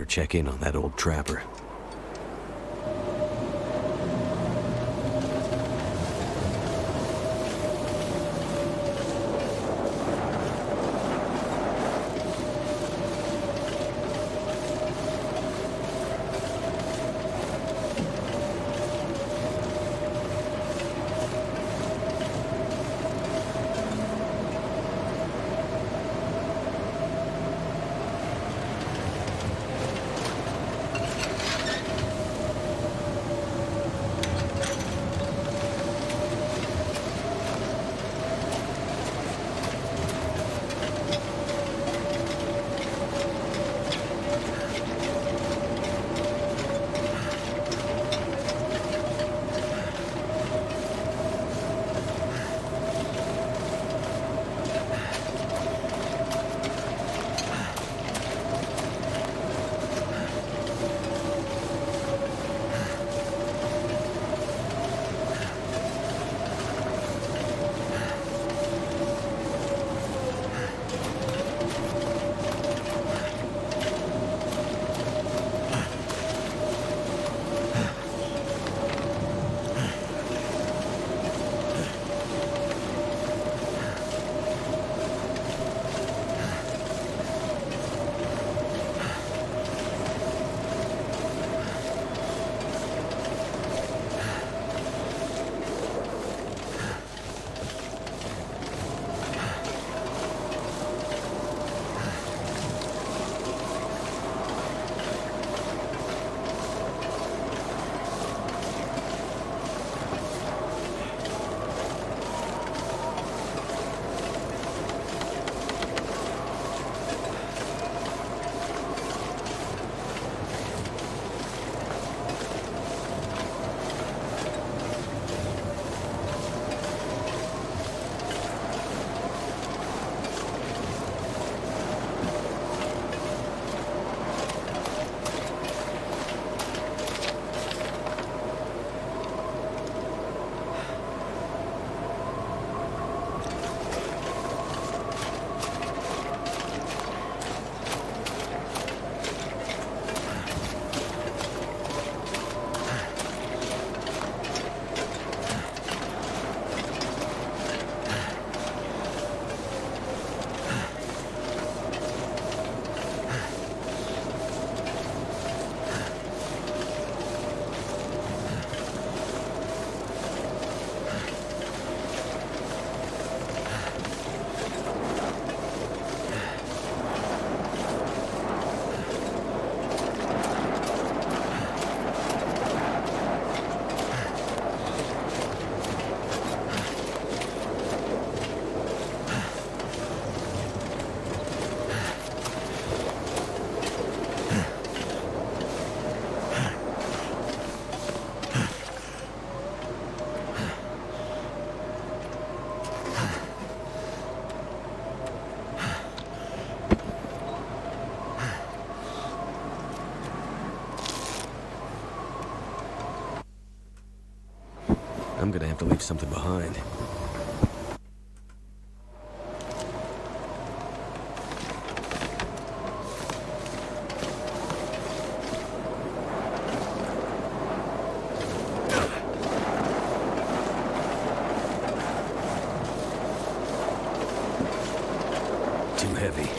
check in on that old trapper. I'm gonna have to leave something behind. Too heavy.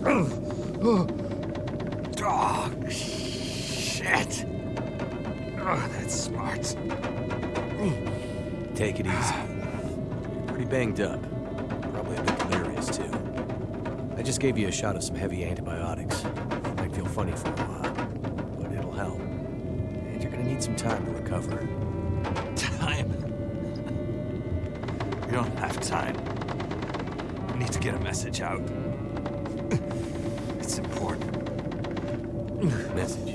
Oh, shit. Oh, that's smart. Take it easy. You're pretty banged up. Probably a bit delirious, too. I just gave you a shot of some heavy antibiotics. Might feel funny for a while, but it'll help. And you're gonna need some time to recover. Time? We don't have time. We need to get a message out. It's important. Message?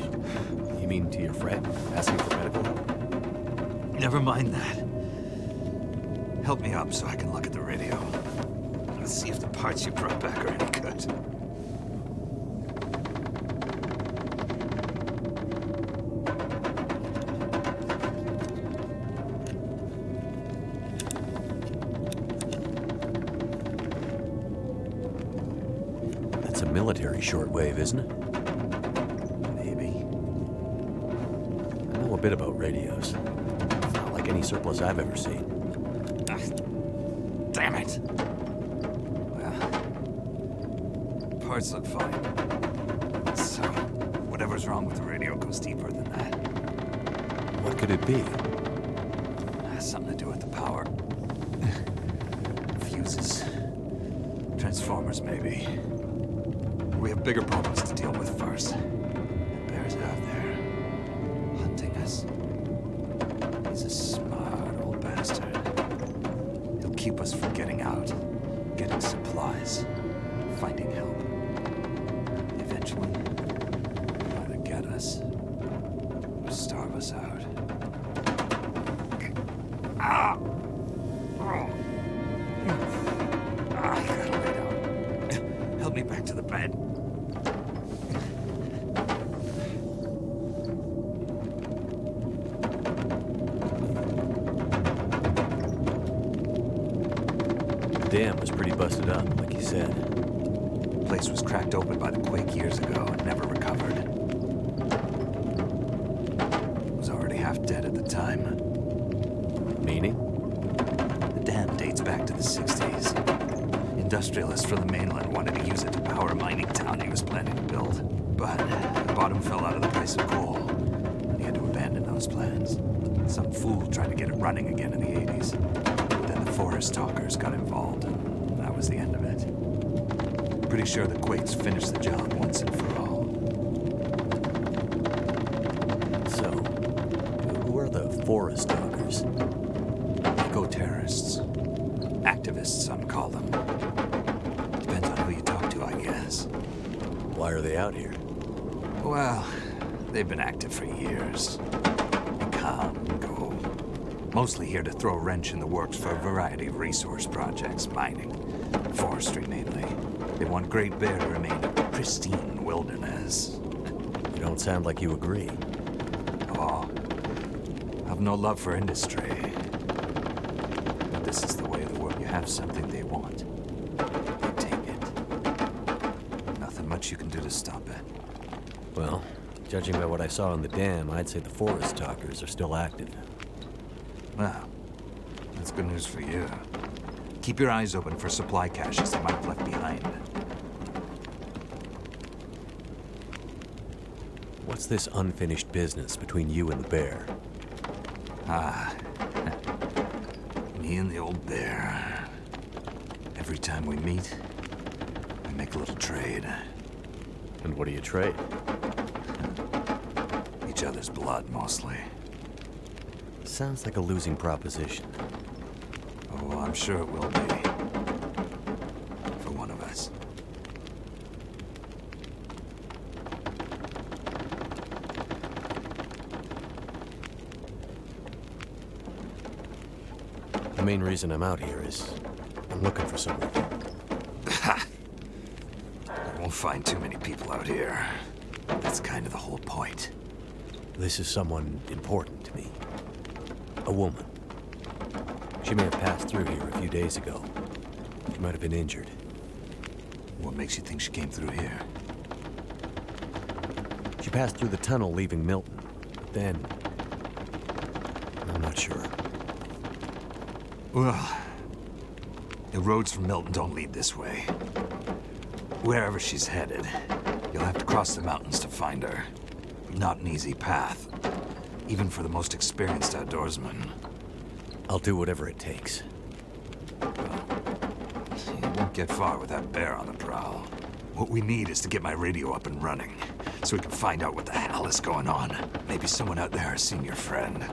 You mean to your friend? Asking for medical help? Never mind that. Help me up so I can look at the radio. Let's see if the parts you brought back are any good. That's a military shortwave, isn't it? Maybe. I know a bit about radios. It's not like any surplus I've ever seen. Damn it! Well, parts look fine. So, whatever's wrong with the radio goes deeper than that. What could it be? Has something to do with the power. Fuses. Transformers, maybe. We have bigger problems to deal with first. That bear's out there, hunting us. He's a smart old bastard. He'll keep us from getting out, getting supplies, finding help. Eventually, he'll either get us or starve us out. Ah! I gotta lay down. Help me back to the bed. The dam was pretty busted up, like you said. The place was cracked open by the quake years ago and never recovered. It was already half dead at the time. Meaning? The dam dates back to the 60s. Industrialists from the mainland wanted to use it to power a mining town he was planning to build. But the bottom fell out of the price of coal, and he had to abandon those plans. Some fool tried to get it running again in the 80s. Then the forest talkers got involved, and that was the end of it. Pretty sure the Quakes finished the job once and for all. So, who are the forest talkers? Eco-terrorists. Activists, some call them. Depends on who you talk to, I guess. Why are they out here? Well, they've been active for years. They come and go. Mostly here to throw a wrench in the works for a variety of resource projects, mining, forestry mainly. They want Great Bear to remain a pristine wilderness. You don't sound like you agree. Oh, I've no love for industry. But this is the way of the world. You have something they want. You take it. Nothing much you can do to stop it. Well, judging by what I saw in the dam, I'd say the forest talkers are still active. Well, that's good news for you. Keep your eyes open for supply caches they might have left behind. What's this unfinished business between you and the bear? Ah, me and the old bear. Every time we meet, we make a little trade. And what do you trade? Each other's blood, mostly. Sounds like a losing proposition. Oh, well, I'm sure it will be. For one of us. The main reason I'm out here is I'm looking for someone. Ha! I won't find too many people out here. That's kind of the whole point. This is someone important to me. A woman. She may have passed through here a few days ago. She might have been injured. What makes you think she came through here? She passed through the tunnel leaving Milton. But then... I'm not sure. Well, the roads from Milton don't lead this way. Wherever she's headed, you'll have to cross the mountains to find her. Not an easy path, even for the most experienced outdoorsman. I'll do whatever it takes. You won't get far with that bear on the prowl. What we need is to get my radio up and running, so we can find out what the hell is going on. Maybe someone out there has seen your friend.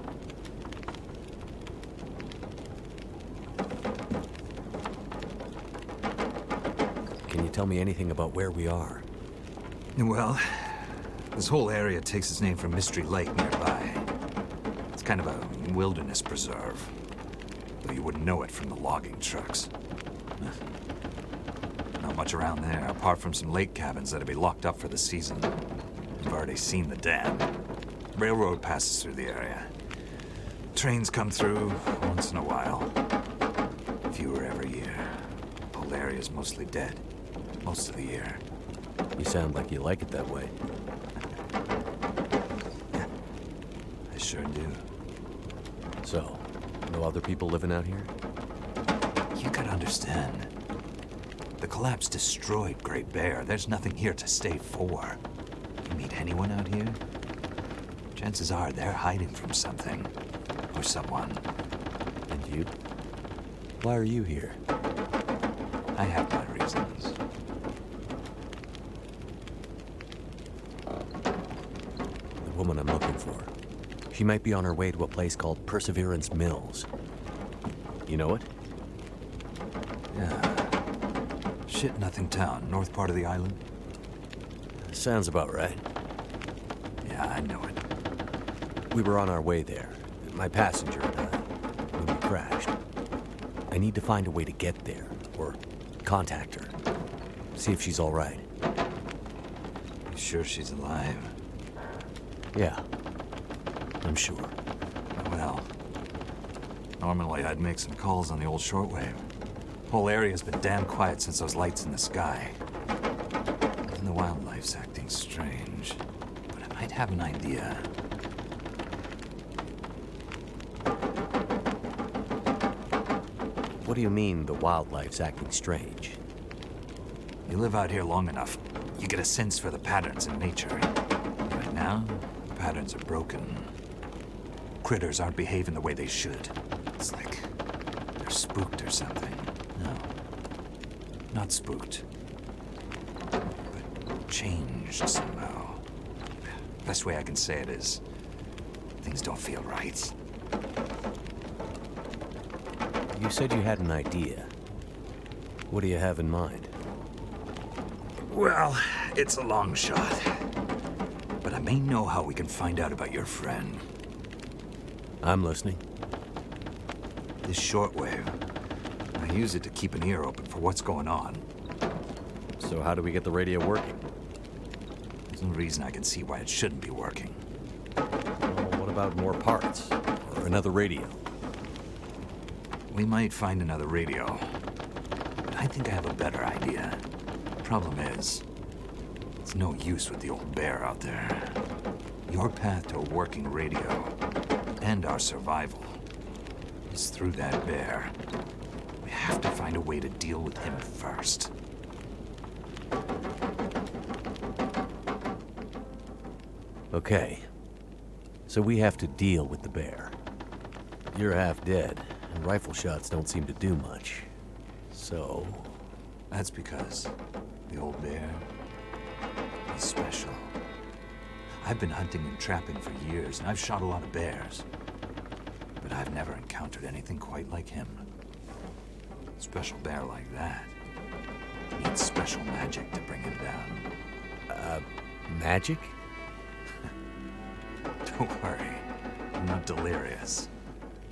Can you tell me anything about where we are? Well, this whole area takes its name from Mystery Lake nearby. It's kind of a wilderness preserve, though you wouldn't know it from the logging trucks. Not much around there, apart from some lake cabins that'll be locked up for the season. You've already seen the dam. Railroad passes through the area. Trains come through once in a while. Fewer every year. The whole area's mostly dead. Most of the year. You sound like you like it that way. I sure do. So, no other people living out here? You gotta understand. The collapse destroyed Great Bear. There's nothing here to stay for. You meet anyone out here? Chances are they're hiding from something. Or someone. And you? Why are you here? I have my reasons. The woman I'm looking for. She might be on her way to a place called Perseverance Mills. You know it? Yeah. Shit Nothing Town, north part of the island. Sounds about right. Yeah, I know it. We were on our way there. My passenger and I. When we crashed. I need to find a way to get there. Or contact her. See if she's all right. You sure she's alive? Yeah. I'm sure. Well, normally I'd make some calls on the old shortwave. Whole area's been damn quiet since those lights in the sky. Even the wildlife's acting strange. But I might have an idea. What do you mean the wildlife's acting strange? You live out here long enough, you get a sense for the patterns in nature. Right now, the patterns are broken. Critters aren't behaving the way they should. It's like they're spooked or something. No, not spooked, but changed somehow. Best way I can say it is, things don't feel right. You said you had an idea. What do you have in mind? Well, it's a long shot. But I may know how we can find out about your friend. I'm listening. This shortwave, I use it to keep an ear open for what's going on. So how do we get the radio working? There's no reason I can see why it shouldn't be working. Well, what about more parts? Or another radio? We might find another radio. But I think I have a better idea. Problem is, it's no use with the old bear out there. Your path to a working radio, and our survival, is through that bear. We have to find a way to deal with him first. Okay. So we have to deal with the bear. You're half dead, and rifle shots don't seem to do much. So... That's because the old bear is special. I've been hunting and trapping for years, and I've shot a lot of bears. But I've never encountered anything quite like him. Special bear like that needs special magic to bring him down. Magic? Don't worry, I'm not delirious.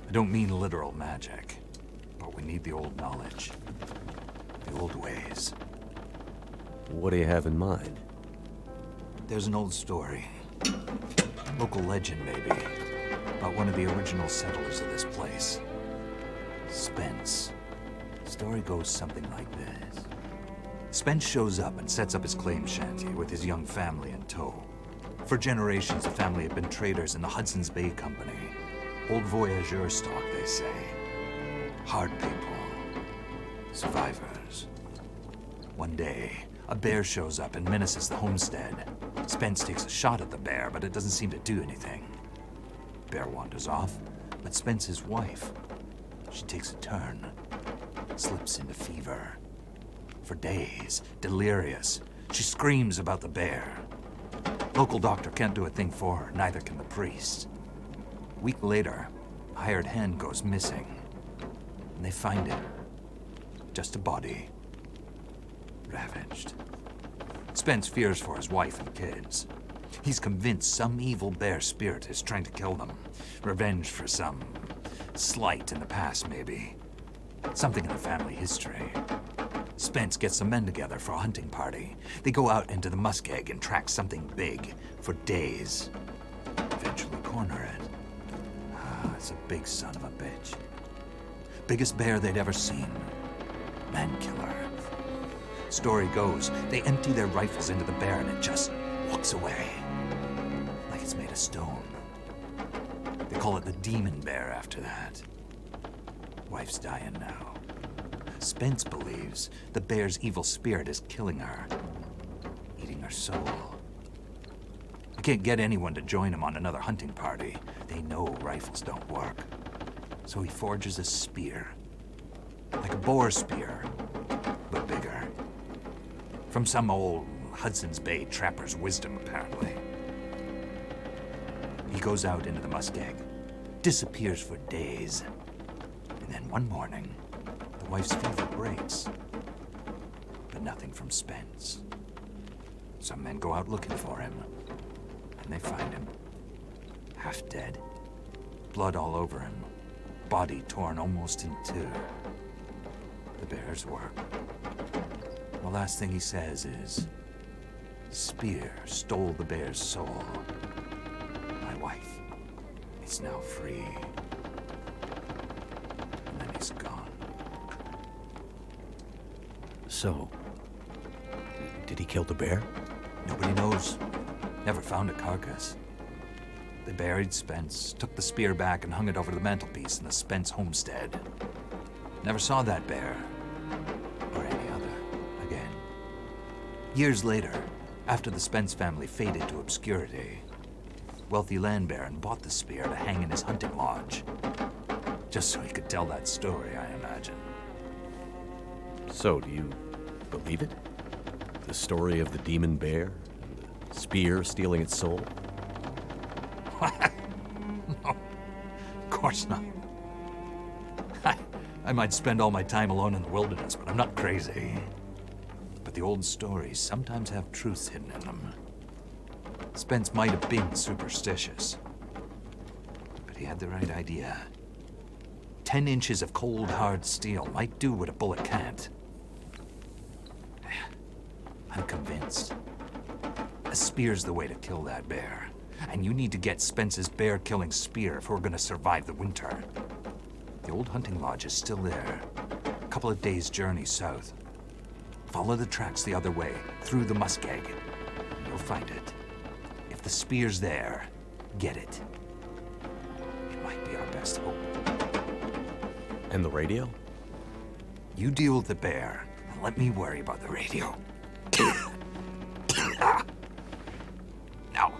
I don't mean literal magic, but we need the old knowledge, the old ways. What do you have in mind? There's an old story, local legend maybe, about one of the original settlers of this place. Spence. The story goes something like this. Spence shows up and sets up his claim shanty with his young family in tow. For generations, the family had been traders in the Hudson's Bay Company. Old voyageur stock, they say. Hard people. Survivors. One day, A bear shows up and menaces the homestead. Spence takes a shot at the bear, but it doesn't seem to do anything. Bear wanders off, but Spence's wife, she takes a turn, slips into fever. For days, delirious, she screams about the bear. Local doctor can't do a thing for her, neither can the priest. A week later, a hired hand goes missing, and they find him. Just a body, ravaged. Spence fears for his wife and kids. He's convinced some evil bear spirit is trying to kill them. Revenge for some slight in the past, maybe. Something in the family history. Spence gets some men together for a hunting party. They go out into the muskeg and track something big for days. Eventually corner it. It's a big son of a bitch. Biggest bear they'd ever seen. Man killer. Story goes, they empty their rifles into the bear and it just walks away. Like it's made of stone. They call it the demon bear after that. Wife's dying now. Spence believes the bear's evil spirit is killing her, eating her soul. He can't get anyone to join him on another hunting party. They know rifles don't work. So he forges a spear. Like a boar spear, but bigger. From some old Hudson's Bay trapper's wisdom, apparently. He goes out into the muskeg, disappears for days, and then one morning, the wife's fever breaks. But nothing from Spence. Some men go out looking for him, and they find him. Half dead, blood all over him, body torn almost in two. The bear's work. The last thing he says is, "Spear stole the bear's soul. My wife is now free." And then he's gone. So, did he kill the bear? Nobody knows. Never found a carcass. They buried Spence, took the spear back and hung it over the mantelpiece in the Spence homestead. Never saw that bear, or any other, again. Years later, after the Spence family faded to obscurity, wealthy land baron bought the spear to hang in his hunting lodge. Just so he could tell that story, I imagine. So, do you believe it? The story of the demon bear? And the spear stealing its soul? No, of course not. I might spend all my time alone in the wilderness, but I'm not crazy. But the old stories sometimes have truth hidden in them. Spence might have been superstitious, but he had the right idea. 10 inches of cold, hard steel might do what a bullet can't. I'm convinced. A spear's the way to kill that bear. And you need to get Spence's bear-killing spear if we're gonna survive the winter. The old hunting lodge is still there. A couple of days' journey south. Follow the tracks the other way, through the muskeg. You'll find it. If the spear's there, get it. It might be our best hope. And the radio? You deal with the bear, and let me worry about the radio. Now,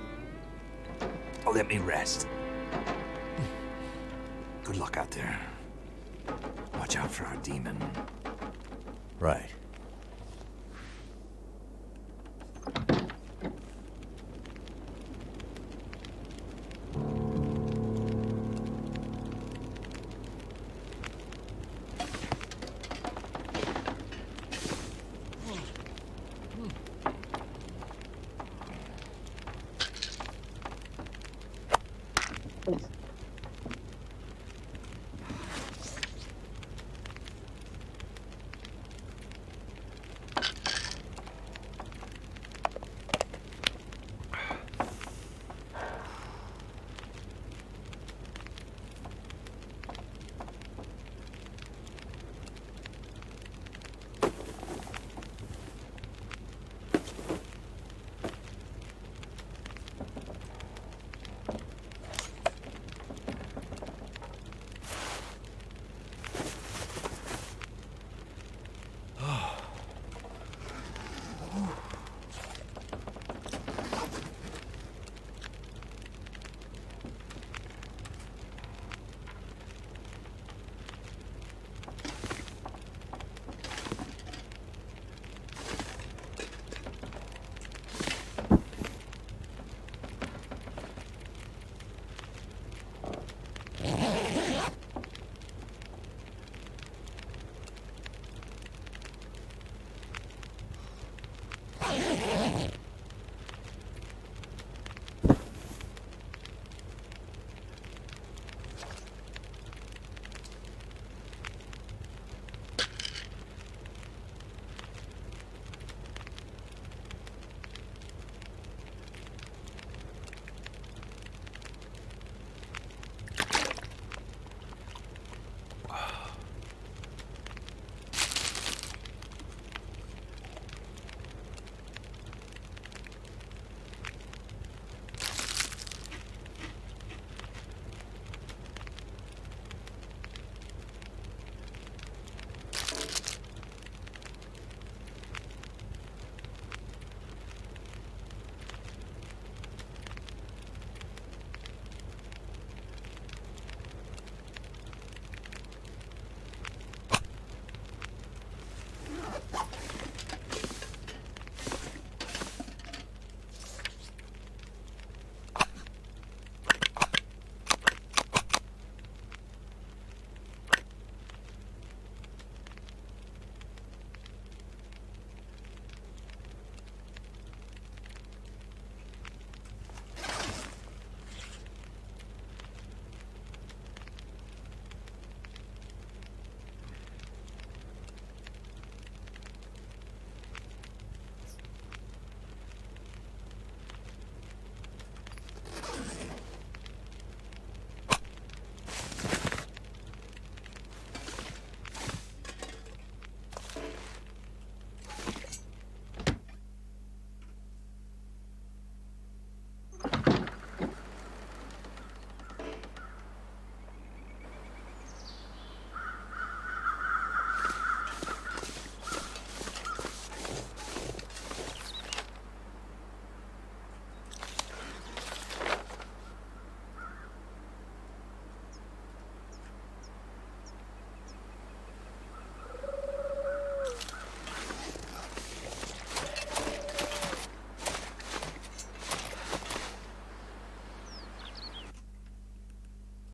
let me rest. Good luck out there. Watch out for our demon. Right.